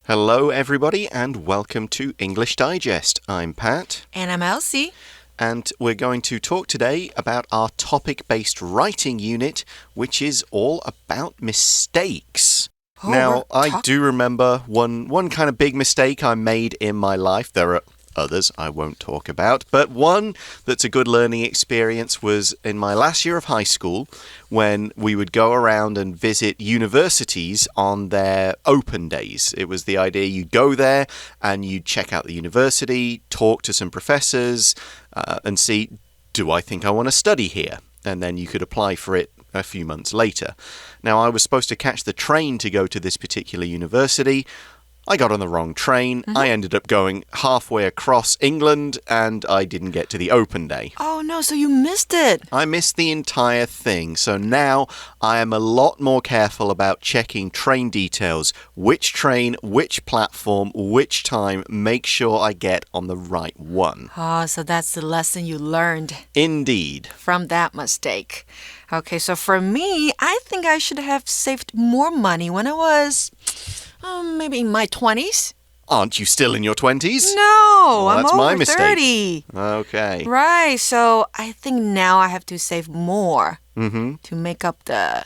Hello, everybody, and welcome to English Digest. I'm Pat. And I'm Elsie. And we're going to talk today about our topic-based writing unit, which is all about mistakes. Now, I do remember one kind of big mistake I made in my life. There are others I won't talk about, but one that's a good learning experience was in my last year of high school when we would go around and visit universities on their open days. It was the idea you'd go there and you'd check out the university, talk to some professors, and see, do I think I want to study here? And then you could apply for it a few months later. Now, I was supposed to catch the train to go to this particular university. I got on the wrong train. I ended up going halfway across England and I didn't get to the open day. Oh no, so you missed it. I missed the entire thing. So now I am a lot more careful about checking train details. Which train, which platform, which time. Make sure I get on the right one. Oh, so that's the lesson you learned. Indeed. From that mistake. Okay, so for me, I think I should have saved more money when I was... maybe in my 20s. Aren't you still in your 20s? No, well, that's I'm my over mistake. 30. Okay. Right, so I think now I have to save more to make up the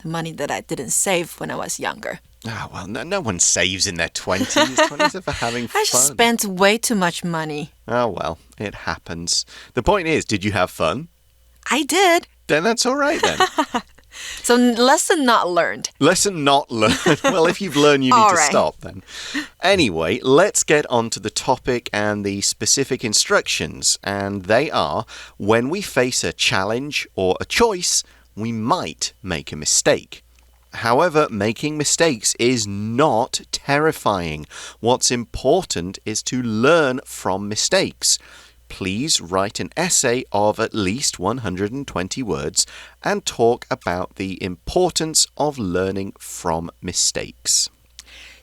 money that I didn't save when I was younger. Oh, well, no one saves in their 20s. 20s are for having fun. I just spent way too much money. Oh, well, it happens. The point is, did you have fun? I did. Then that's all right then. So lesson not learned. Lesson not learned. Well, if you've learned, you need to stop then. Anyway, let's get on to the topic and the specific instructions. And they are, when we face a challenge or a choice, we might make a mistake. However, making mistakes is not terrifying. What's important is to learn from mistakes. Please write an essay of at least 120 words and talk about the importance of learning from mistakes.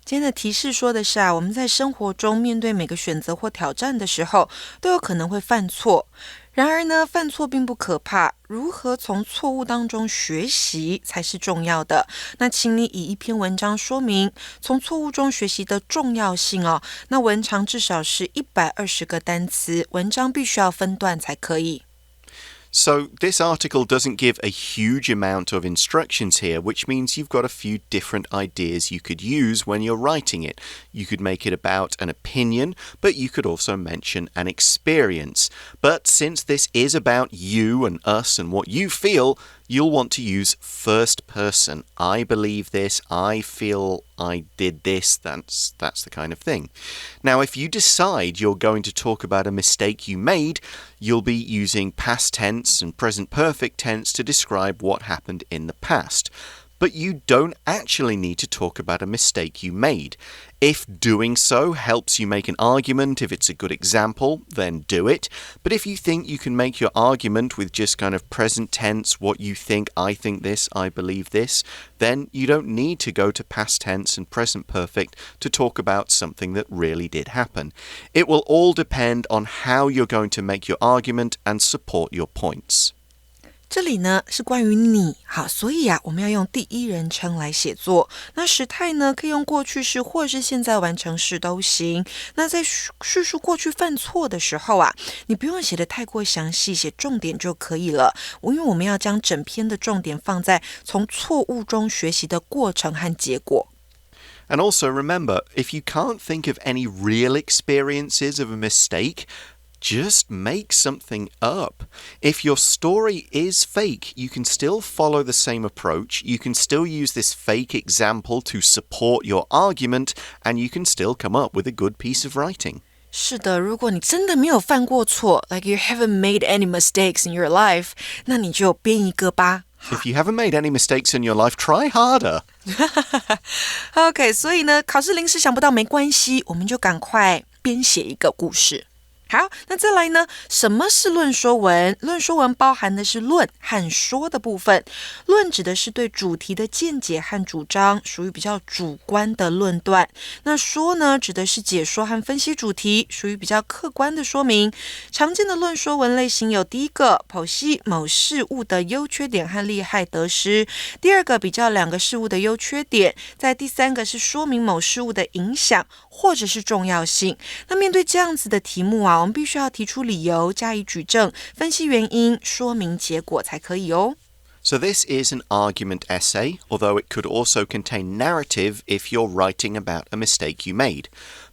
今天的提示说的是我们在生活中面对每个选择或挑战的时候，都有可能会犯错。然而呢，犯错并不可怕，如何从错误当中学习才是重要的。那请你以一篇文章说明从错误中学习的重要性哦。那文长至少是120个单词，文章必须要分段才可以。So this article doesn't give a huge amount of instructions here, which means you've got a few different ideas you could use when you're writing it. You could make it about an opinion, but you could also mention an experience. But since this is about you and us and what you feel, you'll want to use first person. I believe this, I feel I did this, that's the kind of thing. Now, if you decide you're going to talk about a mistake you made, you'll be using past tense and present perfect tense to describe what happened in the past. But you don't actually need to talk about a mistake you made. If doing so helps you make an argument, if it's a good example, then do it. But if you think you can make your argument with just kind of present tense, what you think, I think this, I believe this, then you don't need to go to past tense and present perfect to talk about something that really did happen. It will all depend on how you're going to make your argument and support your points. 这里呢是关于你，好，所以我们要用第一人称来写作。那时态呢可以用过去式或是现在完成式都行。那在叙述过去犯错的时候你不用写得太过详细，写重点就可以了。因为我们要将整篇的重点放在从错误中学习的过程和结果。And also remember, if you can't think of any real experiences of a mistake, just make something up. If your story is fake, you can still follow the same approach. You can still use this fake example to support your argument, and you can still come up with a good piece of writing. 是的，如果你真的没有犯过错 like you haven't made any mistakes in your life, 那你就编一个吧。If you haven't made any mistakes in your life, try harder. OK, 所以呢，考试临时想不到没关系，我们就赶快编写一个故事。好，那再来呢？什么是论说文？论说文包含的是论和说的部分。论指的是对主题的见解和主张，属于比较主观的论断。那说呢，指的是解说和分析主题，属于比较客观的说明。常见的论说文类型有第一个，剖析某事物的优缺点和利害得失；第二个，比较两个事物的优缺点；在第三个是说明某事物的影响或者是重要性。那面对这样子的题目啊，我们必须要提出理由，加以举证，分析原因，说明结果才可以哦。So this is an argument essay, although it could also contain narrative if you're writing about a mistake you made.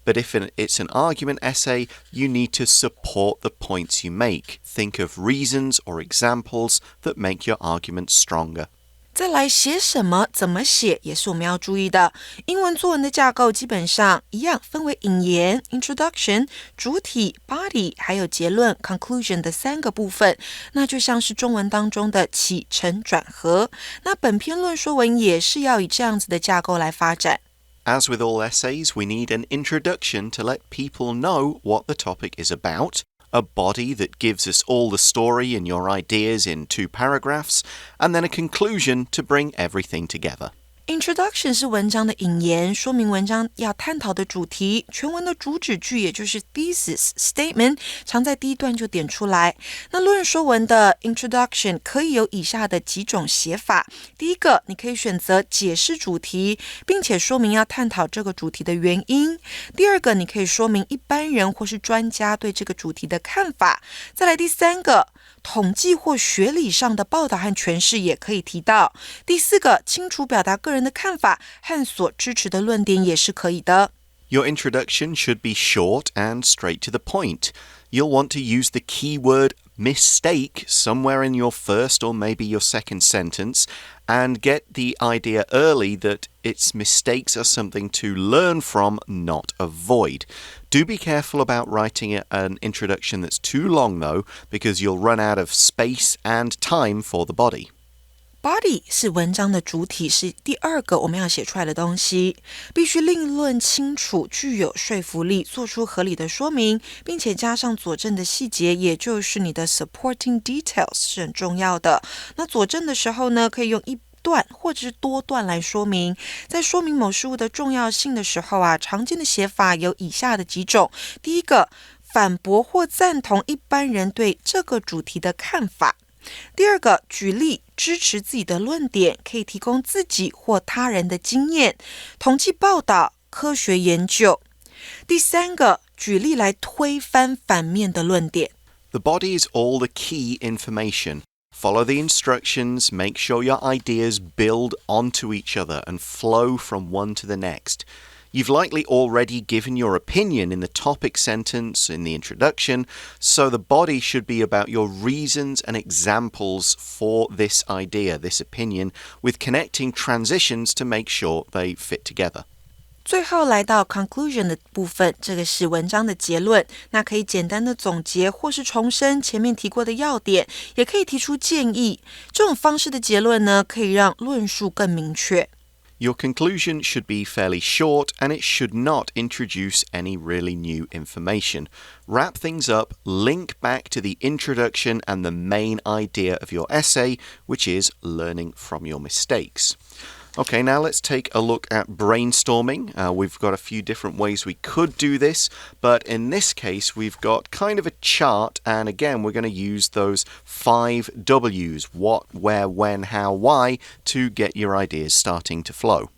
But if it's an argument essay, you need to support the points you make. Think of reasons or examples that make your argument stronger.再来写什么怎么写也是我们要注意的。英文作文的架构基本上一样，分为引言 introduction、主体 body 还有结论 conclusion 的三个部分，那就像是中文当中的起承转合。那本篇论说文也是要以这样子的架构来发展。As with all essays, we need an introduction to let people know what the topic is about.A body that gives us all the story and your ideas in 2 paragraphs, and then a conclusion to bring everything together. Introduction 是文章的引言，说明文章要探讨的主题。全文的主旨句也就是 Thesis statement 常在第一段就点出来。那论说文的 Introduction 可以有以下的几种写法。第一个，你可以选择解释主题，并且说明要探讨这个主题的原因。第二个，你可以说明一般人或是专家对这个主题的看法。再来第三个，统计或学理上的报道和诠释也可以提到。第四个，清楚表达个人的看法和所支持的论点也是可以的。Your introduction should be short and straight to the point. You'll want to use the keyword mistake somewhere in your first or maybe your second sentence and get the idea early that its mistakes are something to learn from, not avoid. Do be careful about writing an introduction that's too long though, because you'll run out of space and time for the body.Body 是文章的主体，是第二个我们要写出来的东西，必须令论清楚，具有说服力，做出合理的说明，并且加上佐证的细节，也就是你的 supporting details 是很重要的。那佐证的时候呢，可以用一段或者是多段来说明。在说明某事物的重要性的时候啊，常见的写法有以下的几种。第一个，反驳或赞同一般人对这个主题的看法。第二个，举例支持自己的论点，可以提供自己或他人的经验、统计报道、科学研究。第三个，举例来推翻反面的论点。The body is all the key information. Follow the instructions, make sure your ideas build onto each other and flow from one to the next.You've likely already given your opinion in the topic sentence in the introduction, so the body should be about your reasons and examples for this idea, this opinion, with connecting transitions to make sure they fit together. 最后来到 conclusion 的部分，这个是文章的结论，那可以简单的总结或是重申前面提过的要点，也可以提出建议。这种方式的结论呢，可以让论述更明确。Your conclusion should be fairly short and it should not introduce any really new information. Wrap things up, link back to the introduction and the main idea of your essay, which is learning from your mistakes. Okay, now let's take a look at brainstorming. We've got a few different ways we could do this, but in this case, we've got kind of a chart, and again, we're going to use those 5 W's, what, where, when, how, why, to get your ideas starting to flow.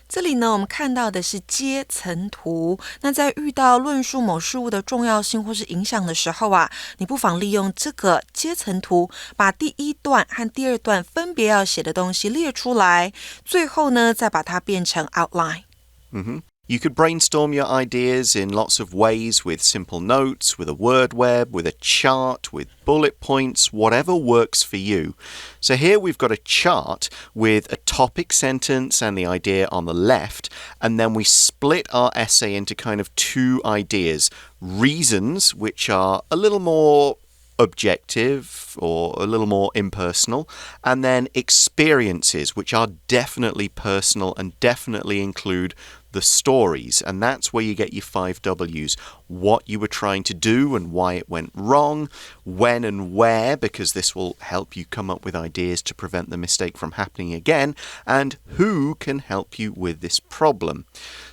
这里呢，我们看到的是阶层图。那在遇到论述某事物的重要性或是影响的时候啊，你不妨利用这个阶层图，把第一段和第二段分别要写的东西列出来，最后呢，再把它变成 outline。You could brainstorm your ideas in lots of ways with simple notes, with a word web, with a chart, with bullet points, whatever works for you. So here we've got a chart with a topic sentence and the idea on the left, and then we split our essay into kind of 2 ideas. Reasons, which are a little more objective or a little more impersonal, and then experiences, which are definitely personal and definitely include the stories, and that's where you get your 5 W's. What you were trying to do and why it went wrong, when and where, because this will help you come up with ideas to prevent the mistake from happening again, and who can help you with this problem.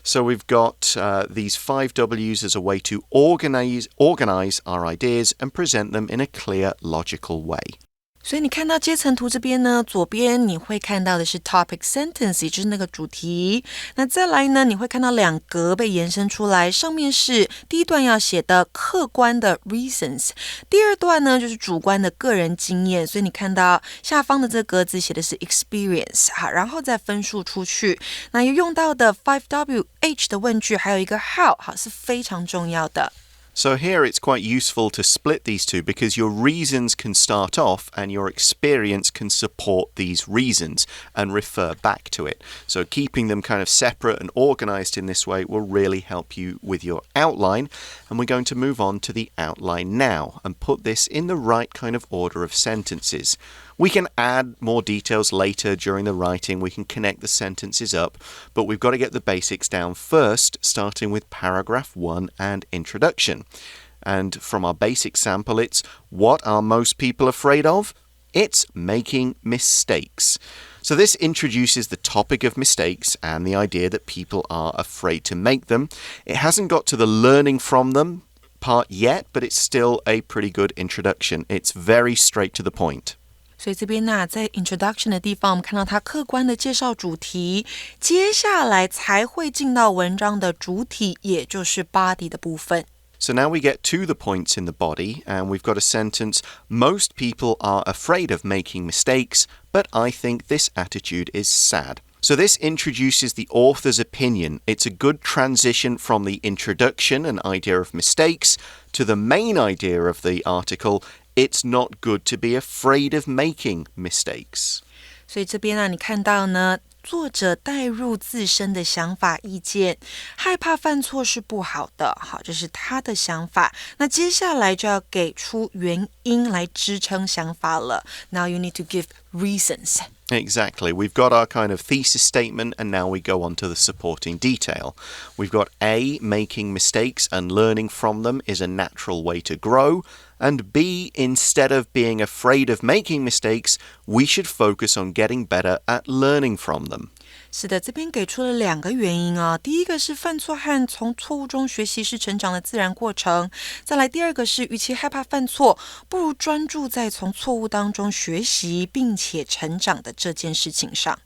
So we've got these 5 W's as a way to organize our ideas and present them in a clear, logical way. 所以你看到阶层图这边呢，左边你会看到的是 topic sentence， 也就是那个主题。那再来呢，你会看到2格被延伸出来，上面是第一段要写的客观的 reasons， 第二段呢就是主观的个人经验。所以你看到下方的这个格子写的是 experience， 好，然后再分数出去。那有用到的 5W，H 的问句，还有一个 how， 好，是非常重要的。So here it's quite useful to split these two because your reasons can start off and your experience can support these reasons and refer back to it. So keeping them kind of separate and organized in this way will really help you with your outline. And we're going to move on to the outline now and put this in the right kind of order of sentences. We can add more details later during the writing. We can connect the sentences up, but we've got to get the basics down first, starting with paragraph 1 and introduction. And from our basic sample, it's what are most people afraid of? It's making mistakes. So this introduces the topic of mistakes and the idea that people are afraid to make them. It hasn't got to the learning from them part yet, but it's still a pretty good introduction. It's very straight to the point. 所以这边呢，在 introduction 的地方，我们看到它客观的介绍主题，接下来才会进到文章的主体，也就是 body 的部分。So now we get to the points in the body, and we've got a sentence, most people are afraid of making mistakes, but I think this attitude is sad. So this introduces the author's opinion. It's a good transition from the introduction and idea of mistakes to the main idea of the article, it's not good to be afraid of making mistakes. 所以这边呢，你看到呢，作者带入自身的想法意见，害怕犯错是不好的，好，这是他的想法。那接下来就要给出原因来支撑想法了。Now you need to give reasons. Exactly. We've got our kind of thesis statement, and now we go on to the supporting detail. We've got A, making mistakes and learning from them is a natural way to grow. And B, instead of being afraid of making mistakes, we should focus on getting better at learning from them. 是的，这边给出了2个原因啊。第一个是犯错和从错误中学习是成长的自然过程。再来，第二个是与其害怕犯错，不如专注在从错误当中学习并且成长的这件事情上。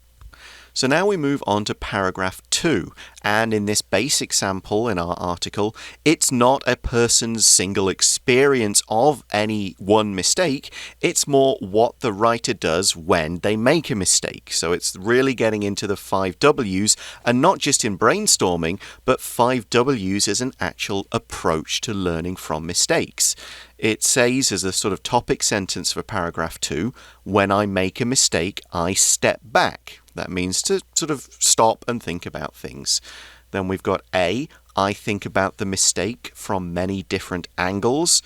So now we move on to paragraph 2, and in this basic sample in our article, it's not a person's single experience of any one mistake, it's more what the writer does when they make a mistake. So it's really getting into the 5 W's, and not just in brainstorming, but 5 W's as an actual approach to learning from mistakes. It says as a sort of topic sentence for paragraph 2, when I make a mistake, I step back. That means to sort of stop and think about things. Then we've got A, I think about the mistake from many different angles.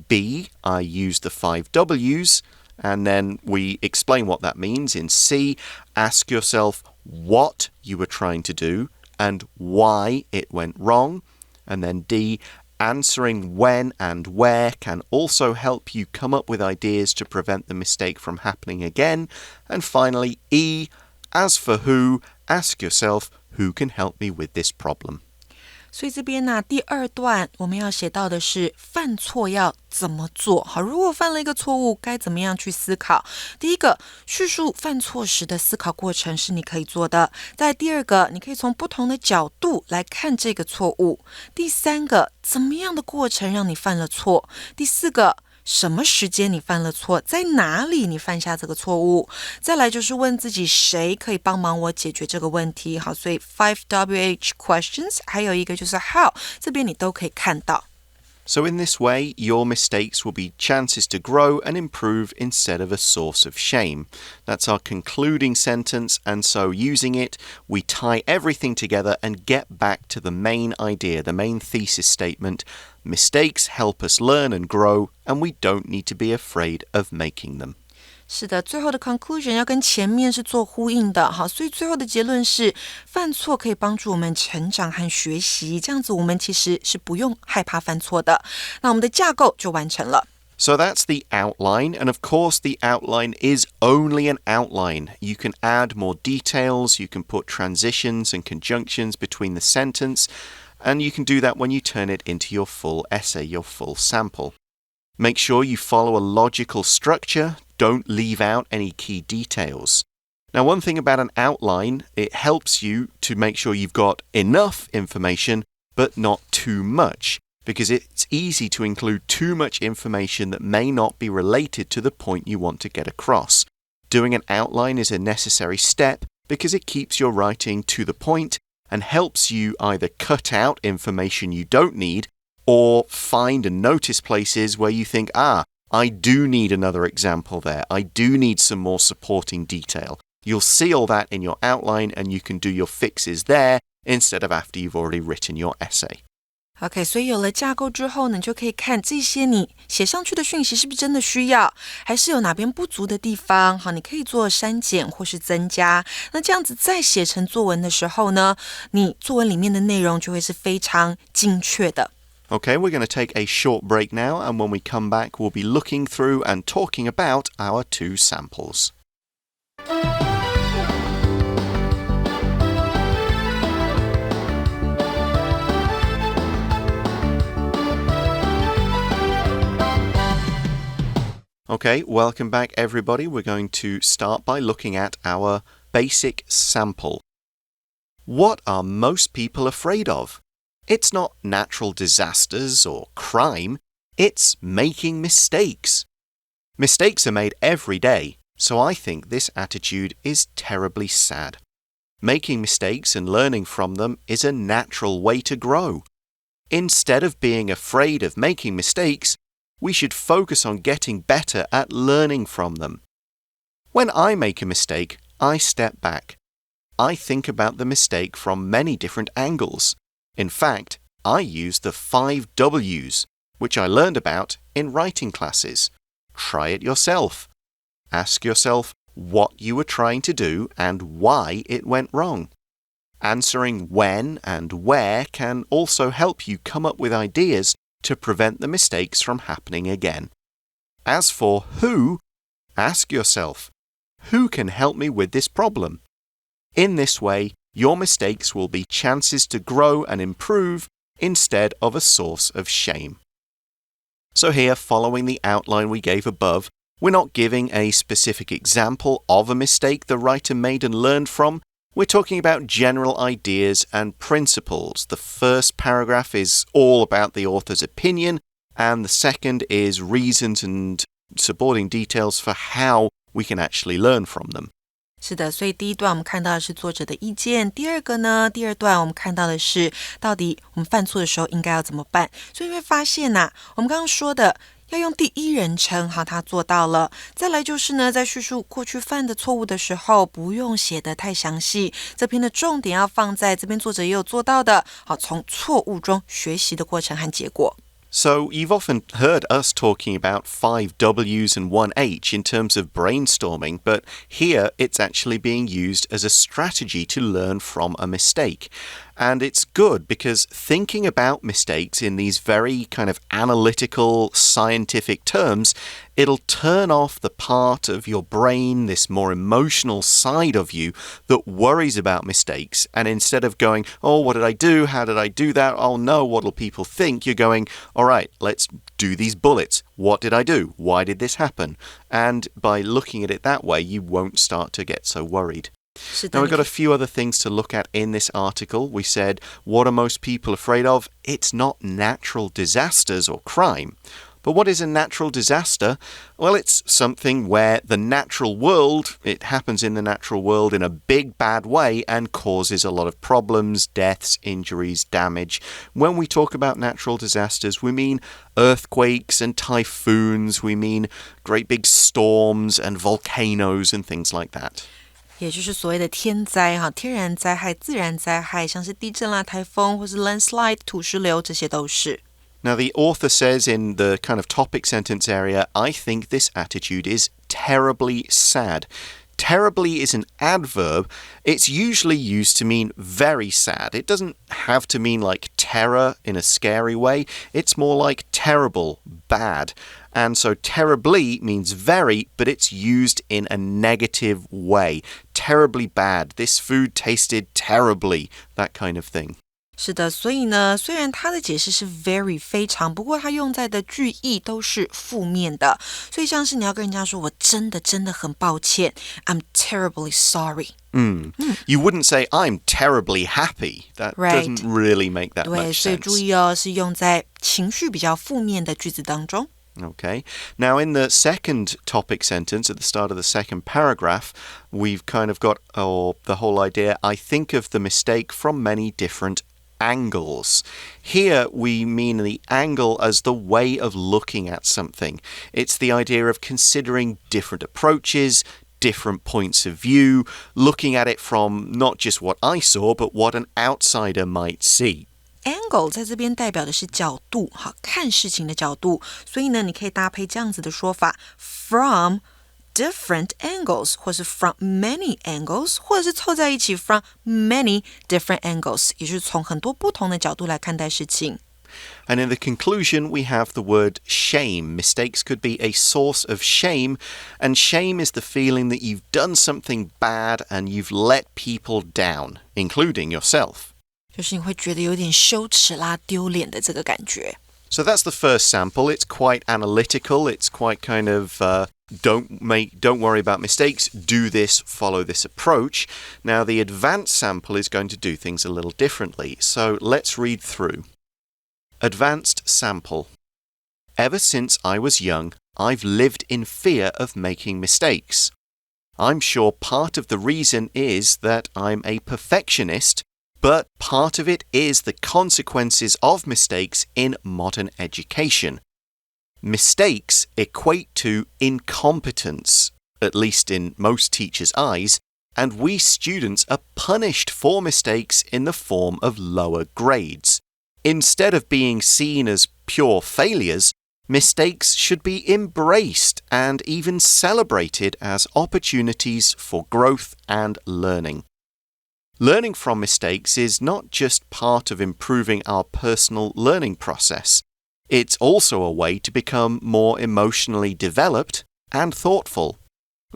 B, I use the 5 W's. And then we explain what that means. In C, ask yourself what you were trying to do and why it went wrong. And then D, answering when and where can also help you come up with ideas to prevent the mistake from happening again. And finally, E, as for who, ask yourself who can help me with this problem. 所以这边呢，第2段我们要写到的是犯错要怎么做。好，如果犯了一个错误，该怎么样去思考？第一个，叙述犯错时的思考过程是你可以做的。再第2个，你可以从不同的角度来看这个错误。第3个，怎么样的过程让你犯了错？第4个，什么时间你犯了错？在哪里你犯下这个错误？再来就是问自己谁可以帮忙我解决这个问题。好，所以 5WH questions， 还有一个就是 how， 这边你都可以看到。So in this way, your mistakes will be chances to grow and improve instead of a source of shame. That's our concluding sentence, and so using it, we tie everything together and get back to the main idea, the main thesis statement. Mistakes help us learn and grow, and we don't need to be afraid of making them. 是的，最后的 conclusion 要跟前面是做呼应的，好，所以最后的结论是，犯错可以帮助我们成长和学习，这样子我们其实是不用害怕犯错的。那我们的架构就完成了。So that's the outline, and of course the outline is only an outline. You can add more details, you can put transitions and conjunctions between the sentence, and you can do that when you turn it into your full essay, your full sample. Make sure you follow a logical structure. Don't leave out any key details. Now, one thing about an outline, it helps you to make sure you've got enough information, but not too much, because it's easy to include too much information that may not be related to the point you want to get across. Doing an outline is a necessary step because it keeps your writing to the point and helps you either cut out information you don't need or find and notice places where you think, I do need another example there. I do need some more supporting detail. You'll see all that in your outline and you can do your fixes there instead of after you've already written your essay. OK， 所以有了架构之后呢，你就可以看这些你写上去的讯息是不是真的需要，还是有哪边不足的地方，好，你可以做删减或是增加。那这样子再写成作文的时候呢，你作文里面的内容就会是非常精确的。Okay, we're going to take a short break now, and when we come back, we'll be looking through and talking about our two samples. Okay, welcome back everybody. We're going to start by looking at our basic sample. What are most people afraid of? It's not natural disasters or crime, it's making mistakes. Mistakes are made every day, so I think this attitude is terribly sad. Making mistakes and learning from them is a natural way to grow. Instead of being afraid of making mistakes, we should focus on getting better at learning from them. When I make a mistake, I step back. I think about the mistake from many different angles. In fact, I use the 5 W's, which I learned about in writing classes. Try it yourself. Ask yourself what you were trying to do and why it went wrong. Answering when and where can also help you come up with ideas to prevent the mistakes from happening again. As for who, ask yourself, who can help me with this problem? In this way, your mistakes will be chances to grow and improve instead of a source of shame. So here, following the outline we gave above, we're not giving a specific example of a mistake the writer made and learned from. We're talking about general ideas and principles. The first paragraph is all about the author's opinion, and the second is reasons and supporting details for how we can actually learn from them. 是的，所以第一段我们看到的是作者的意见，第二段我们看到的是到底我们犯错的时候应该要怎么办。所以你会发现我们刚刚说的要用第一人称，好，他做到了。再来就是呢，在叙述过去犯的错误的时候，不用写得太详细，这篇的重点要放在这边作者也有做到的，好，从错误中学习的过程和结果。So you've often heard us talking about 5 W's and 1 H in terms of brainstorming, but here it's actually being used as a strategy to learn from a mistake. And it's good because thinking about mistakes in these very kind of analytical, scientific terms, it'll turn off the part of your brain, this more emotional side of you that worries about mistakes. And instead of going, oh, what did I do? How did I do that? Oh no, what'll people think? You're going, all right, let's do these bullets. What did I do? Why did this happen? And by looking at it that way, you won't start to get so worried. Now, we've got a few other things to look at in this article. We said, what are most people afraid of? It's not natural disasters or crime. But what is a natural disaster? Well, it's something where the natural world, it happens in the natural world in a big bad way and causes a lot of problems, deaths, injuries, damage. When we talk about natural disasters, we mean earthquakes and typhoons, we mean great big storms and volcanoes and things like that. 也就是所谓的天灾哈，天然灾害、自然灾害，像是地震啦、台风或是 landslide 土石流，这些都是。Now, the author says in the kind of topic sentence area, I think this attitude is terribly sad. Terribly is an adverb. It's usually used to mean very sad. It doesn't have to mean like terror in a scary way. It's more like terrible, bad. And so terribly means very, but it's used in a negative way. Terribly bad. This food tasted terribly. That kind of thing. 是的，所以呢，虽然它的解释是 very 非常，不过它用在的句意都是负面的，所以像是你要跟人家说我真的很抱歉 I'm terribly sorry. You wouldn't say I'm terribly happy. That doesn't really make that 对， much 所以 sense. 注意哦，是用在情绪比较负面的句子当中。Okay. Now, in the second topic sentence, at the start of the second paragraph, we've kind of got the whole idea, I think of the mistake from many different angles. Here we mean the angle as the way of looking at something. It's the idea of considering different approaches, different points of view, looking at it from not just what I saw, but what an outsider might see. Angle 在这边代表的是角度，好，看事情的角度，所以呢，你可以搭配这样子的说法 from different angles 或是 from many angles 或者是凑在一起 from many different angles 也就是从很多不同的角度来看待事情。And in the conclusion, we have the word shame. Mistakes could be a source of shame, and shame is the feeling that you've done something bad and you've let people down, including yourself. 就是你会觉得有点羞耻啦、丢脸的这个感觉。So that's the first sample. It's quite analytical. It's quite kind of don't worry about mistakes. Do this, follow this approach. Now the advanced sample is going to do things a little differently. So let's read through. Advanced sample. Ever since I was young, I've lived in fear of making mistakes. I'm sure part of the reason is that I'm a perfectionist, but part of it is the consequences of mistakes in modern education. Mistakes equate to incompetence, at least in most teachers' eyes, and we students are punished for mistakes in the form of lower grades. Instead of being seen as pure failures, mistakes should be embraced and even celebrated as opportunities for growth and learning. Learning from mistakes is not just part of improving our personal learning process. It's also a way to become more emotionally developed and thoughtful.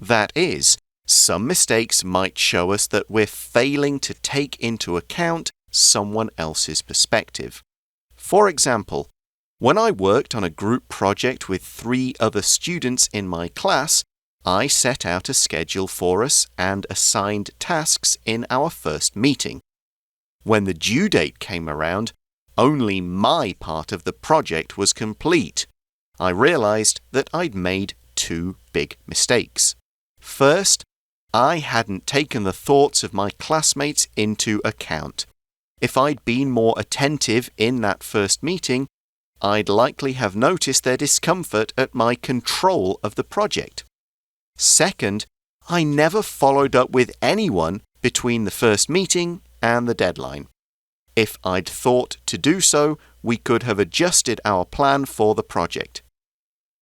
That is, some mistakes might show us that we're failing to take into account someone else's perspective. For example, when I worked on a group project with 3 other students in my class, I set out a schedule for us and assigned tasks in our first meeting. When the due date came around, only my part of the project was complete. I realized that I'd made 2 big mistakes. First, I hadn't taken the thoughts of my classmates into account. If I'd been more attentive in that first meeting, I'd likely have noticed their discomfort at my control of the project. Second, I never followed up with anyone between the first meeting and the deadline. If I'd thought to do so, we could have adjusted our plan for the project.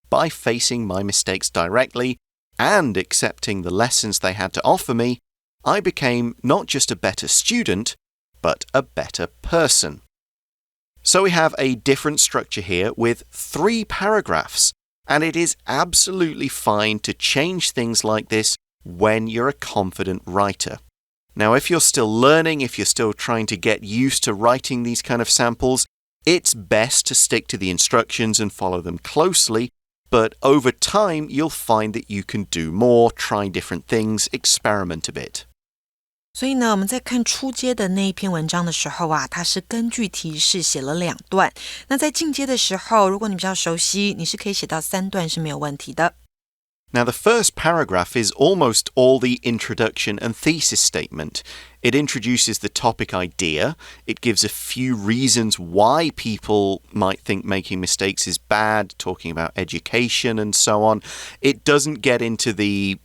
By facing my mistakes directly and accepting the lessons they had to offer me, I became not just a better student, but a better person. So we have a different structure here with 3 paragraphs, and it is absolutely fine to change things like this when you're a confident writer. Now, if you're still learning, if you're still trying to get used to writing these kind of samples, it's best to stick to the instructions and follow them closely, but over time, you'll find that you can do more, try different things, experiment a bit. 所以呢，我们在看初阶的那一篇文章的时候啊，它是根据提示写了2段。那在进阶的时候，如果你比较熟悉，你是可以写到3段是没有问题的。Now, the first paragraph is almost all the introduction and thesis statement. It introduces the topic idea. It gives a few reasons why people might think making mistakes is bad, talking about education and so on. It doesn't get into the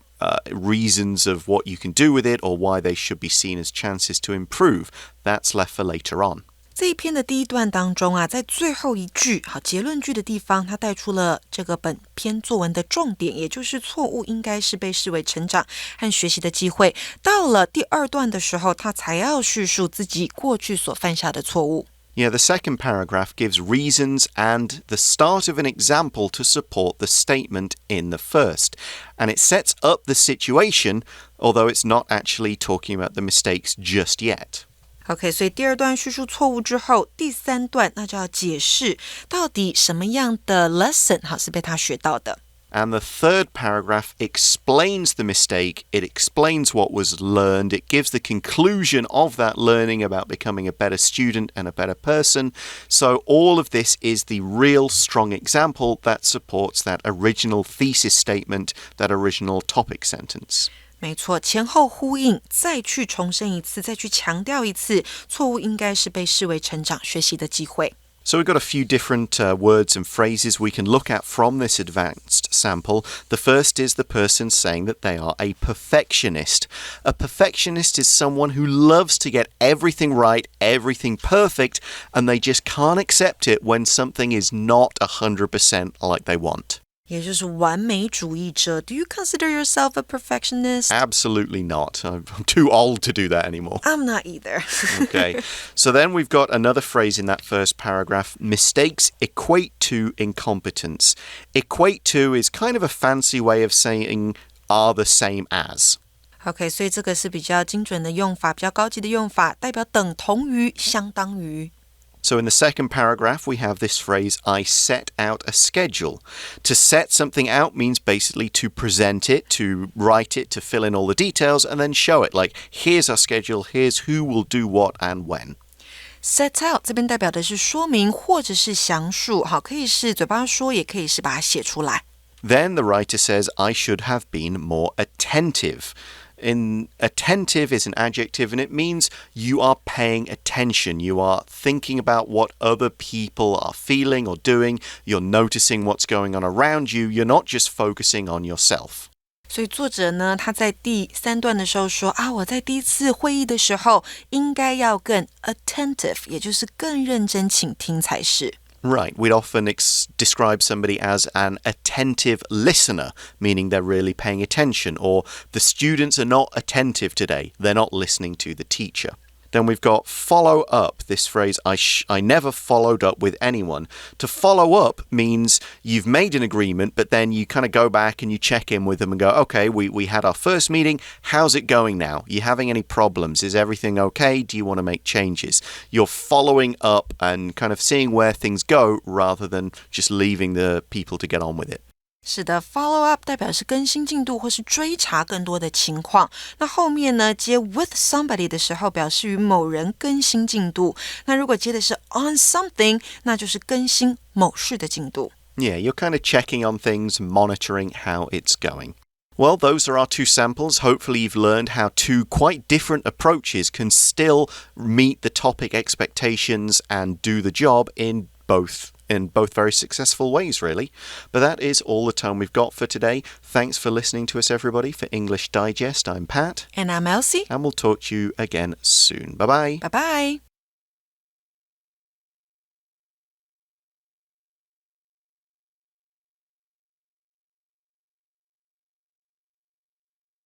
reasons of what you can do with it or why they should be seen as chances to improve. That's left for later on. 这一篇的第1段当中啊，在最后一句结论句的地方，它带出了这个本篇作文的重点，也就是错误应该是被视为成长和学习的机会。到了第2段的时候，他才要叙述自己过去所犯下的错误。Yeah, the second paragraph gives reasons and the start of an example to support the statement in the first. And it sets up the situation, although it's not actually talking about the mistakes just yet. OK, 所以第2段叙述错误之后，第3段那就要解释到底什么样的 lesson 是被他学到的。And the third paragraph explains the mistake. It explains what was learned. It gives the conclusion of that learning about becoming a better student and a better person. So all of this is the real strong example that supports that original thesis statement, that original topic sentence. 没错，前后呼应，再去重申一次，再去强调一次，错误应该是被视为成长学习的机会。So we've got a few different words and phrases we can look at from this advanced sample. The first is the person saying that they are a perfectionist. A perfectionist is someone who loves to get everything right, everything perfect, and they just can't accept it when something is not 100% like they want. 也就是完美主义者。Do you consider yourself a perfectionist? Absolutely not. I'm too old to do that anymore. I'm not either. Okay. So then we've got another phrase in that first paragraph. Mistakes equate to incompetence. Equate to is kind of a fancy way of saying are the same as. OK, 所以这个是比较精准的用法，比较高级的用法，代表等同于、相当于。So in the second paragraph, we have this phrase, I set out a schedule. To set something out means basically to present it, to write it, to fill in all the details, and then show it. Like, here's our schedule, here's who will do what and when. Set out 这边代表的是说明或者是详述，可以是嘴巴说，也可以是把它写出来。Then the writer says, I should have been more attentive. Attentive is an adjective and it means you are paying attention. You are thinking about what other people are feeling or doing. You're noticing what's going on around you. You're not just focusing on yourself. 所以作者呢，他在第3段的时候说我在第一次会议的时候应该要更 attentive， 也就是更认真倾听才是。Right, we'd often describe somebody as an attentive listener, meaning they're really paying attention, or the students are not attentive today, they're not listening to the teacher. Then we've got follow up, this phrase, I never followed up with anyone. To follow up means you've made an agreement, but then you kind of go back and you check in with them and go, okay, we had our first meeting, how's it going now? Are you having any problems? Is everything okay? Do you want to make changes? You're following up and kind of seeing where things go rather than just leaving the people to get on with it. 是的 follow up 代表是更新进度或是追查更多的情况。那后面呢，接 with somebody 的时候表示与某人更新进度。那如果接的是 on something， 那就是更新某事的进度。Yeah, you're kind of checking on things, monitoring how it's going. Well, those are our 2 samples. Hopefully you've learned how 2 quite different approaches can still meet the topic expectations and do the job in both very successful ways, really. But that is all the time we've got for today. Thanks for listening to us, everybody. For English Digest, I'm Pat. And I'm Elsie. And we'll talk to you again soon. Bye-bye. Bye-bye.